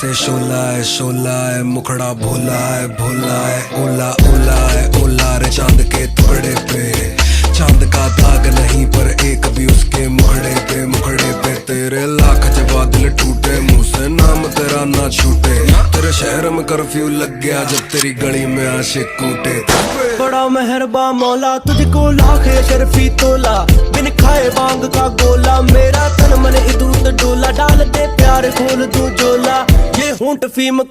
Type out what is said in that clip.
से शोला है मुखड़ा भोला है ओला ओला है ओला रे चांद के टुकड़े पे। चांद का दाग नहीं पर एक भी उसके मुखड़े पे तेरे लाख जब दिल टूटे, मुंह से नाम तेरा ना छूटे। तेरे शहर में कर्फ्यू लग गया जब तेरी गली में आशिक कूटे। बड़ा मेहरबा मौला तुझको लाख शर्फी तोला, बिन खाए बांग का गोला। मेरा तन मन इदूत डोला, डाल दे प्यार खोल दूं जोला। ये होंठ फीम का